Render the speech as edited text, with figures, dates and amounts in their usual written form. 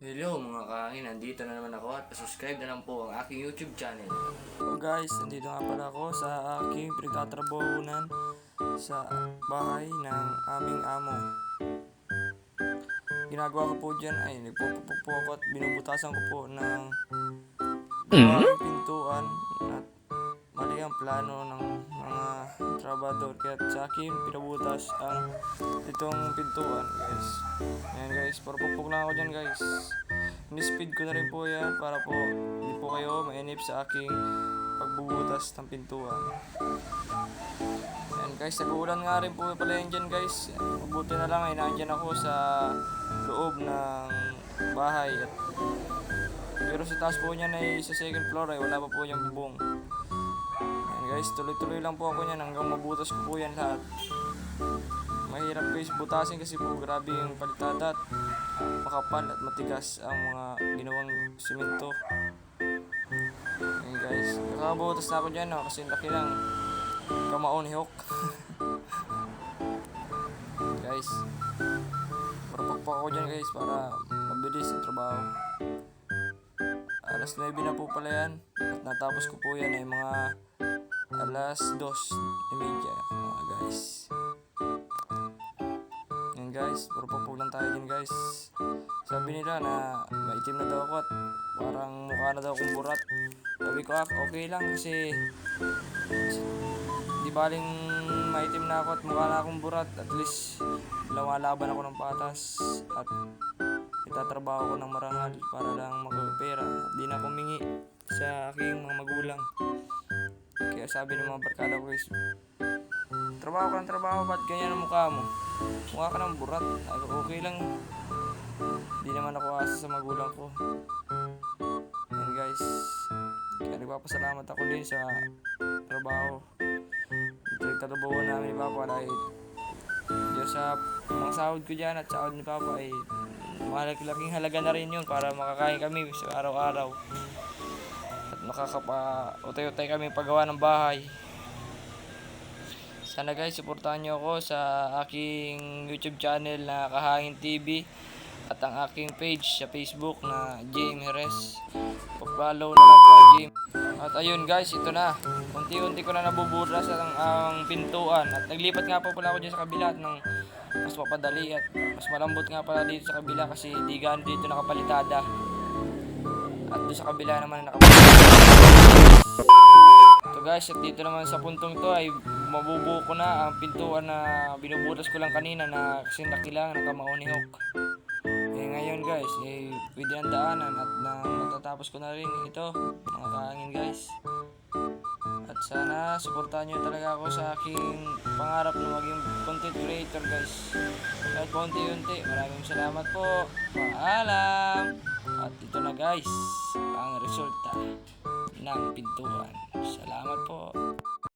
Hello mga kaangin, nandito na naman ako at subscribe na lang po ang aking YouTube channel. So guys, nandito nga pala ako sa aking pinagtatrabahunan sa bahay ng aming amo. Ginagawa ko po dyan ay nagpupupok po ako at binubutasan ko po ng gawang pintuan at mali ang plano ng mga trabador kaya sa akin pinabutas ang itong pintuan guys. Ayan guys, pupuk lang ako dyan guys. Ni-speed ko na rin po yan para po hindi po kayo mainip sa aking pagbubutas ng pintuan. Ayan guys, nag-uulan nga rin po pala yan dyan guys. Mabuti na lang ay nandyan ako sa loob ng bahay. Pero sa taas po niyan ay sa second floor ay wala pa po yung bubong. Ayan guys, tuloy-tuloy lang po ako niyan hanggang mabutas ko po yan lahat. Mahirap guys butasin kasi po grabe yung palitada at makapal at matigas ang mga ginawang simento. Ayan guys, nakabutas na ako dyan kasi laki lang kamao ni Hawk. Guys, marupok po ako dyan guys para mabilis ang trabaho. Alas 9 na po pala yan at natapos ko po yan ay mga alas 2:30 mga guys. Yan guys, marupok lang tayo din guys. Sabi nila na maitim na daw ako at parang mukha na daw akong burat. Sabi ko okay lang kasi di baling maitim na ako at mukha na akong burat. At least lumalaban ako ng patas at itatrabaho ko ng marangal para lang magpapera. Di na kumingi sa aking mga magulang. Kaya sabi ng mga barkada ko guys, trabaho ka ng trabaho, ba't ganyan ang mukha mo? Mukha ka ng burat. Okay lang, di naman ako asa sa magulang ko. Yan guys, kaya nagpapasalamat ako din sa trabaho. Trabaho namin ni Papa dahil Diyos sa mga sahod ko dyan at sahod ni Papa ay malaking halaga na rin yun para makakain kami sa araw-araw at makakapa-utay-utay kami paggawa ng bahay. Sana guys, supportahan nyo ako sa aking YouTube channel na Kahangin TV at ang aking page sa Facebook na James Jerez. Pa-follow na lang po ang James. At ayun guys, ito na. Unti-unti ko na nabuburas ang pintuan. At naglipat nga po pala ako dyan sa kabila ng mas mapadali at mas malambot nga pala dito sa kabila kasi di gaano dito nakapalitada. At doon sa kabila naman nakapalitada. Ito guys, at dito naman sa puntong to ay mabubuo ko na ang pintuan na binubutas ko lang kanina na kasi nakilang ng kamao ni Hawk. Ngayon guys, pwede ang daanan at matatapos ko na rin ito mga kaangin guys. At sana suportahan nyo talaga ako sa aking pangarap na maging content creator guys. Kahit paunti-unti, maraming salamat po. Paalam! At ito na guys, ang resulta ng pintuan. Salamat po.